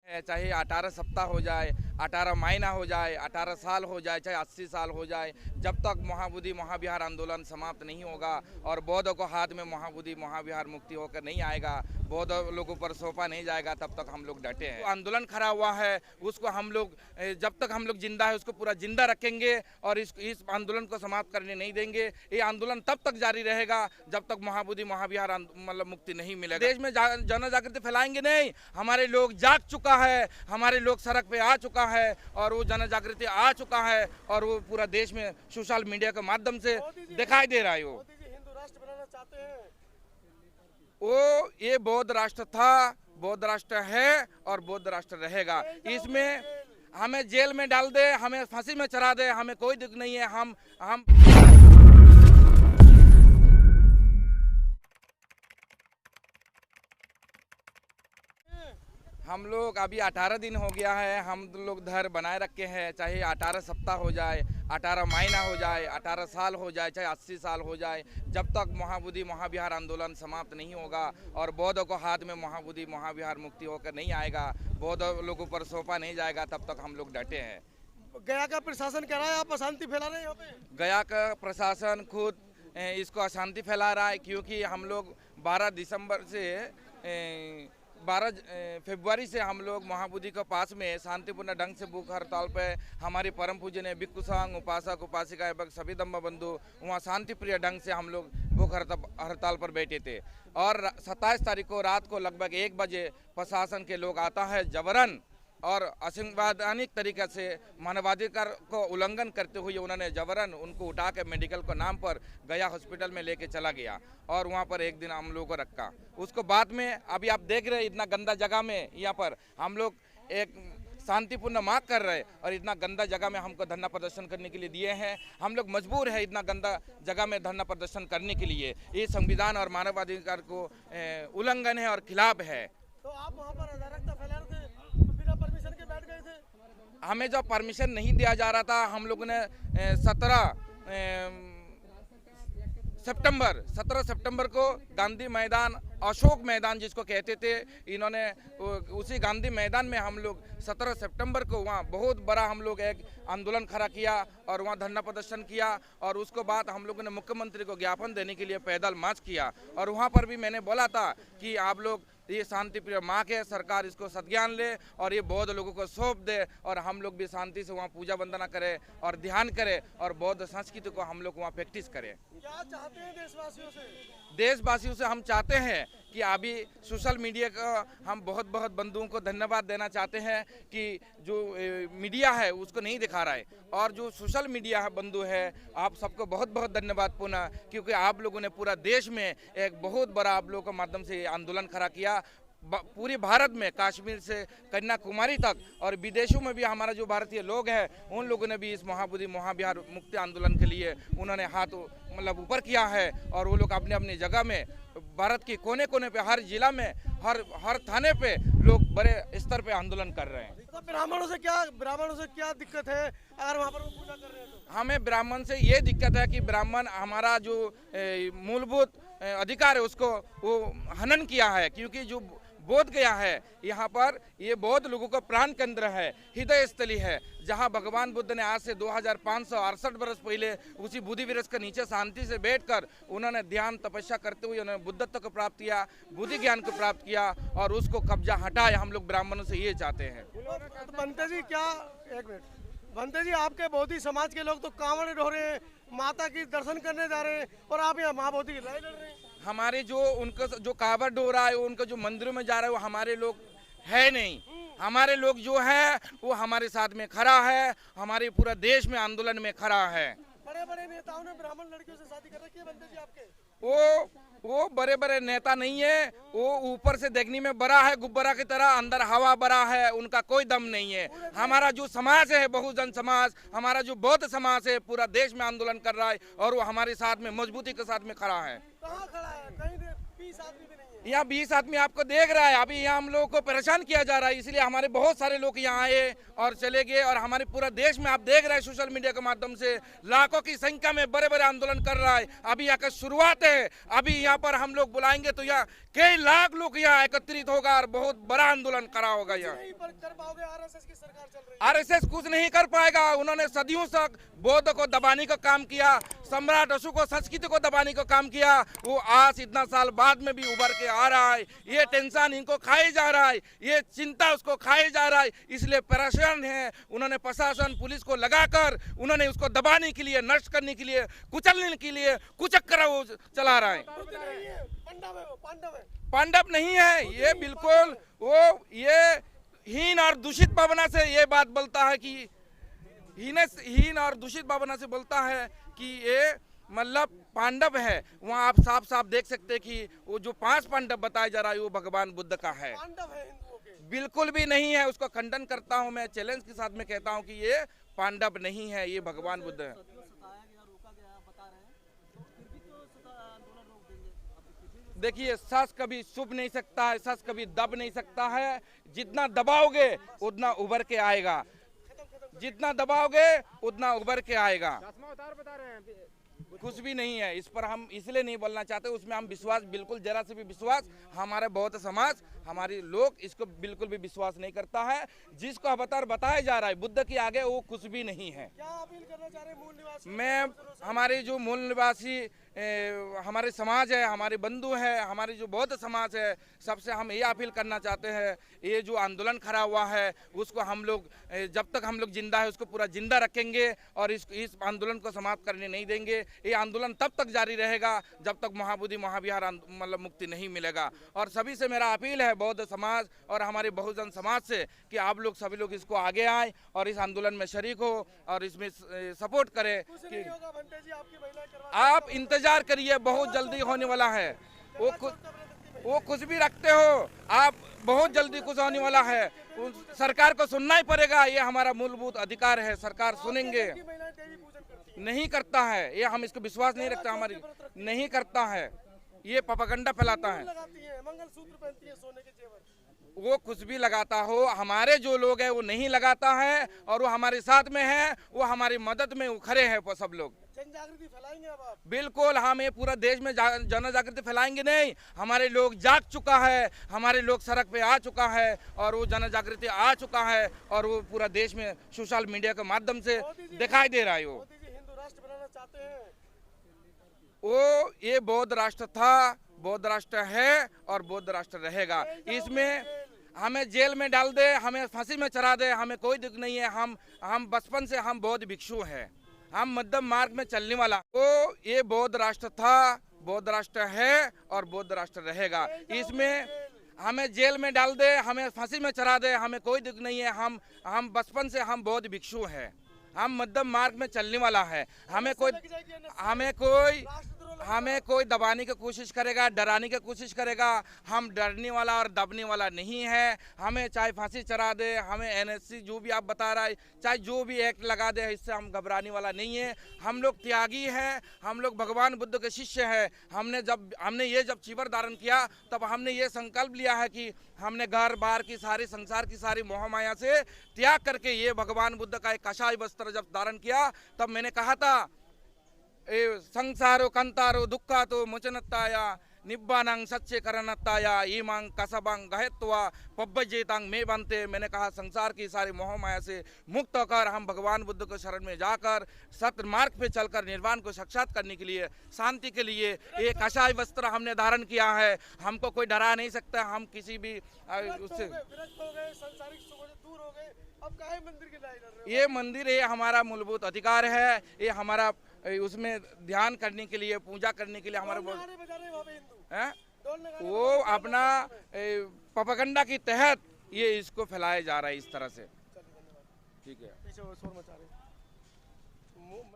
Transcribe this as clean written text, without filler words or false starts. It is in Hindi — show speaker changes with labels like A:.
A: चाहे 18 सप्ताह हो जाए, 18 महीना हो जाए, 18 साल हो जाए, चाहे 80 साल हो जाए, जब तक महाबोधि महाविहार आंदोलन समाप्त नहीं होगा और बौद्धों को हाथ में महाबोधि महाविहार मुक्ति होकर नहीं आएगा, बौद्ध लोगों पर सौंपा नहीं जाएगा, तब तक हम लोग डटे हैं। आंदोलन खड़ा हुआ है, उसको हम लोग जब तक हम लोग जिंदा है उसको पूरा जिंदा रखेंगे और इस आंदोलन को समाप्त करने नहीं देंगे। ये आंदोलन तब तक जारी रहेगा जब तक महाबोधि महाविहार मतलब मुक्ति नहीं मिलेगा। देश में जन जागृति फैलाएंगे नहीं, हमारे लोग जाग चुका है, हमारे लोग सड़क पे आ चुका है और वो जन जागृति आ चुका है और वो पूरा देश में सोशल मीडिया के माध्यम से दिखाई दे रहा है। वो
B: हिंदू राष्ट्र बनाना चाहते हैं,
A: वो ये बौद्ध राष्ट्र था, बौद्ध राष्ट्र है और बौद्ध राष्ट्र रहेगा। इसमें हमें जेल में डाल दे, हमें फांसी में चढ़ा दे, हमें कोई दिक्कत नहीं है। हम लोग अभी 18 दिन हो गया है, हम लोग धैर्य बनाए रखे हैं, चाहे 18 सप्ताह हो जाए, 18 महीना हो जाए, 18 साल हो जाए, चाहे 80 साल हो जाए, जब तक महाबोधि महाविहार आंदोलन समाप्त नहीं होगा और बौद्धों को हाथ में महाबोधि महाविहार मुक्ति होकर नहीं आएगा, बौद्ध लोगों पर सौंपा नहीं जाएगा, तब तक हम लोग डटे हैं।
B: गया का प्रशासन कह रहा है आप अशांति फैला रहे हैं यहाँ पे।
A: गया का प्रशासन खुद इसको अशांति फैला रहा है, क्योंकि हम लोग 12 दिसंबर से 12 फरवरी से हम लोग महाबोधि के पास में शांतिपूर्ण ढंग से भूख हड़ताल पे हमारे परम पूजनीय भिक्षु संघ, उपासक उपासिका एवं सभी धम्म बंधु वहाँ शांतिप्रिय ढंग से हम लोग भूख हड़ताल पर बैठे थे। और 27 तारीख को रात को लगभग 1 बजे प्रशासन के लोग आता है जबरन और असंवैधानिक तरीके से मानवाधिकार को उल्लंघन करते हुए उन्होंने जबरन उनको उठा के मेडिकल को नाम पर गया हॉस्पिटल में लेके चला गया और वहाँ पर एक दिन हम लोगों को रखा। उसको बाद में अभी आप देख रहे हैं इतना गंदा जगह में यहाँ पर हम लोग एक शांतिपूर्ण मांग कर रहे और इतना गंदा जगह में हमको धरना प्रदर्शन करने के लिए दिए हैं। हम लोग मजबूर है इतना गंदा जगह में धरना प्रदर्शन करने के लिए। ये संविधान और मानवाधिकार को उल्लंघन है और खिलाफ है।
B: तो आप वहाँ पर अराजकता फैला रहे थे, परमिशन के बैठ गए थे।
A: हमें जब परमिशन नहीं दिया जा रहा था, हम लोगों ने 17 सितंबर को गांधी मैदान, अशोक मैदान जिसको कहते थे, इन्होंने उसी गांधी मैदान में हम लोग 17 सितंबर को वहाँ बहुत बड़ा हम लोग एक आंदोलन खड़ा किया और वहाँ धरना प्रदर्शन किया और उसको बाद हम लोगों ने मुख्यमंत्री को ज्ञापन देने के लिए पैदल मार्च किया। और वहाँ पर भी मैंने बोला था कि आप लोग ये शांति प्रिय मार्ग है, सरकार इसको सद्ज्ञान ले और ये बौद्ध लोगों को सौंप दे और हम लोग भी शांति से वहाँ पूजा वंदना करें और ध्यान करें और बौद्ध संस्कृति को हम लोग वहाँ प्रैक्टिस करें।
B: क्या चाहते हैं देशवासियों से?
A: देशवासियों से हम चाहते हैं कि अभी सोशल मीडिया का हम बहुत बंधुओं को धन्यवाद देना चाहते हैं कि जो मीडिया है उसको नहीं दिखा रहा है और जो सोशल मीडिया बंधु है आप सबको बहुत धन्यवाद पुनः, क्योंकि आप लोगों ने पूरा देश में एक बहुत बड़ा आप लोगों के माध्यम से आंदोलन खड़ा किया। पूरे भारत में कश्मीर से कन्याकुमारी तक और विदेशों में भी हमारा जो भारतीय लोग हैं उन लोगों ने भी इस महाबोधि महाविहार मुक्ति आंदोलन के लिए उन्होंने हाथ मतलब ऊपर किया है और वो लोग अपने अपनी जगह में भारत के कोने कोने पे, हर जिला में, हर थाने पे लोग बड़े स्तर पे आंदोलन कर रहे हैं।
B: तो ब्राह्मणों से क्या दिक्कत है अगर वहाँ पर वो पूजा कर रहे हैं तो?
A: हमें ब्राह्मण से ये दिक्कत है कि ब्राह्मण हमारा जो मूलभूत अधिकार है उसको वो हनन किया है, क्योंकि जो बोध गया है यहाँ पर ये बौद्ध लोगों का प्राण केंद्र है, हृदय स्थली है, जहाँ भगवान बुद्ध ने आज से 2568 वर्ष पहले उसी बुद्धि वृक्ष के नीचे शांति से बैठकर उन्होंने ध्यान तपस्या करते हुए उन्होंने बुद्धत्व को प्राप्त किया, बुद्धि ज्ञान को प्राप्त किया और उसको कब्जा हटाए। हम लोग ब्राह्मणों से ये चाहते हैं।
B: तो बनते जी एक मिनट, बनते जी आपके बोधि समाज के लोग तो कांवड़ ढो रहे हैं, माता की दर्शन करने जा रहे हैं और आप यहाँ महाबोधि की लड़ाई लड़ रहे हैं।
A: हमारे जो उनका जो कावड़ ढो रहा है, उनका जो मंदिरों में जा रहा है वो हमारे लोग है नहीं। हमारे लोग जो है वो हमारे साथ में खड़ा है, हमारे पूरा देश में आंदोलन में खड़ा है।
B: बड़े नेताओं ने ब्राह्मण लड़कियों से शादी कर रखी है बनते जी आपके?
A: वो बड़े नेता नहीं है, वो ऊपर से देखने में बड़ा है गुब्बारा की तरह, अंदर हवा बड़ा है, उनका कोई दम नहीं है। हमारा जो समाज है, बहुजन समाज, हमारा जो बौद्ध समाज है, पूरा देश में आंदोलन कर रहा है और वो हमारे साथ में मजबूती के साथ में खड़ा है।
B: कहाँ खड़ा है? कहीं 20 आदमी भी नहीं है।
A: यहाँ 20 आदमी आपको देख रहा है। अभी यहाँ हम लोगों को परेशान किया जा रहा है, इसलिए हमारे बहुत सारे लोग यहाँ आए और चले गए। और हमारे पूरा देश में आप देख रहे हैं सोशल मीडिया के माध्यम से लाखों की संख्या में बड़े बड़े आंदोलन कर रहा है। अभी यहाँ का शुरुआत है, अभी यहाँ पर हम लोग बुलाएंगे तो यहाँ कई लाख लोग यहाँ एकत्रित होगा और बहुत बड़ा आंदोलन करा होगा। यहाँ
B: कर पाओगे? आरएसएस की सरकार चल रही है।
A: आरएसएस कुछ नहीं कर पाएगा। उन्होंने सदियों तक बौद्ध को दबाने का काम किया, सम्राट अशोक को, संस्कृति को दबाने का काम किया। वो आज इतना साल बाद में भी उभर के आ रहा है। ये टेंशन इनको खाए जा रहा है, ये चिंता उसको खाए जा रहा है, इसलिए परेशान है। उन्होंने प्रशासन पुलिस को लगाकर उन्होंने उसको दबाने के लिए, नष्ट करने के लिए, कुचलने के लिए कुचक्कर वो चला रहा है। पांडव नहीं है ये, बिल्कुल वो ये हीन और दूषित भावना से ये बात बोलता है कि हीन और दूषित भावना से बोलता है कि ये मतलब पांडव है। वहाँ आप साफ साफ देख सकते हैं कि वो जो 5 पांडव बताया जा रहा है वो भगवान बुद्ध का है।
B: पांडव है हिंदुओं के?
A: बिल्कुल भी नहीं है। उसको खंडन करता हूँ मैं, चैलेंज के साथ में कहता हूँ कि ये पांडव नहीं है, ये भगवान बुद्ध है। देखिए सच कभी छुप नहीं सकता है, सच कभी दब नहीं सकता है। जितना दबाओगे उतना उभर के आएगा, जितना दबाओगे उतना उभर के आएगा। कुछ भी नहीं है इस पर, हम इसलिए नहीं बोलना चाहते। उसमें हम विश्वास बिल्कुल जरा से भी विश्वास, हमारे बौद्ध समाज, हमारे लोग इसको बिल्कुल भी विश्वास नहीं करता है। जिसको अवतार बताया जा रहा है बुद्ध के आगे वो कुछ भी नहीं है।
B: क्या अपील करना चाह रहे हैं मूल निवासी?
A: मैं हमारे जो मूल निवासी हमारे समाज है, हमारे बंधु हैं, हमारे जो बौद्ध समाज है, सबसे हम ये अपील करना चाहते हैं, ये जो आंदोलन खड़ा हुआ है उसको हम लोग जब तक हम लोग जिंदा है उसको पूरा जिंदा रखेंगे और इस आंदोलन को समाप्त करने नहीं देंगे। ये आंदोलन तब तक जारी रहेगा जब तक महाबोधि महाविहार मतलब मुक्ति नहीं मिलेगा। और सभी से मेरा अपील है, बौद्ध समाज और हमारे बहुजन समाज से, कि आप लोग सभी लोग इसको आगे आए और इस आंदोलन में शरीक हो और इसमें सपोर्ट करें। कि आप इंतजार करिए, बहुत जल्दी होने वाला है। वो कुछ भी रखते हो आप, बहुत जल्दी कुछ होने वाला है। सरकार को सुनना ही पड़ेगा, ये हमारा मूलभूत अधिकार है। सरकार सुनेंगे। नहीं करता है ये, हम इसको विश्वास नहीं रखता, हमारी नहीं करता है, ये प्रोपेगेंडा फैलाता है।
B: मंगलसूत्र पहनती है, सोने के जेवर।
A: वो कुछ भी लगाता हो, हमारे जो लोग हैं वो नहीं लगाता है और वो हमारे साथ में है, वो हमारी मदद में खड़े हैं। वो सब लोग
B: जन जागृति फैलाएंगे अब आप?
A: बिल्कुल, हम ये पूरा देश में जन जागृति फैलाएंगे नहीं। हमारे लोग जाग चुका है, हमारे लोग सड़क पे आ चुका है और वो जन जागृति आ चुका है और वो पूरा देश में सोशल मीडिया के माध्यम से दिखाई दे रहा है। वो
B: हिंदू राष्ट्र बनाना चाहते हैं।
A: वो ये बौद्ध राष्ट्र था, बौद्ध राष्ट्र है और बौद्ध राष्ट्र रहेगा। इसमें हमें जेल में डाल दे, हमें फांसी में चढ़ा दे, हमें कोई दुख नहीं है। हम बचपन से हम बौद्ध भिक्षु हैं, हम मध्यम मार्ग में चलने वाला। तो ये बौद्ध राष्ट्र था, बौद्ध राष्ट्र है और बौद्ध राष्ट्र रहेगा। इसमें हमें जेल में डाल दे, हमें फांसी में चढ़ा दे, हमें कोई दुख नहीं है। हम बचपन से हम बौद्ध भिक्षु हैं, हम मध्यम मार्ग में चलने वाला है। हमें कोई दबाने की कोशिश करेगा, डराने की कोशिश करेगा, हम डरने वाला और दबने वाला नहीं है। हमें चाहे फांसी चढ़ा दे, हमें एनएससी जो भी आप बता रहा है, चाहे जो भी एक्ट लगा दे, इससे हम घबराने वाला नहीं है। हम लोग त्यागी हैं, हम लोग भगवान बुद्ध के शिष्य हैं। हमने ये जब चीवर धारण किया तब हमने ये संकल्प लिया है कि हमने घर बार की सारी संसार की सारी मोह माया से त्याग करके ये भगवान बुद्ध का एक कषाय वस्त्र जब धारण किया तब मैंने कहा था, संसारो कंतारो दुखा तो मुचनत्ताया निब्बानांग सच्चे करनत्ताया ईमांग कसबांग गहत्वा पब्बजेतांग में बनते। मैंने कहा संसार की सारी मोह माया से मुक्त होकर हम भगवान बुद्ध के शरण में जाकर सत्य मार्ग पे चलकर निर्वाण को साक्षात करने के लिए, शांति के लिए एक कषाय वस्त्र हमने धारण किया है। हमको कोई डरा नहीं सकता। हम किसी भी उससे ये मंदिर है, हमारा मूलभूत अधिकार है। ये हमारा उसमें ध्यान करने के लिए, पूजा करने के लिए हमारे वो अपना प्रोपेगेंडा के तहत ये इसको फैलाया जा रहा है इस तरह से। ठीक है।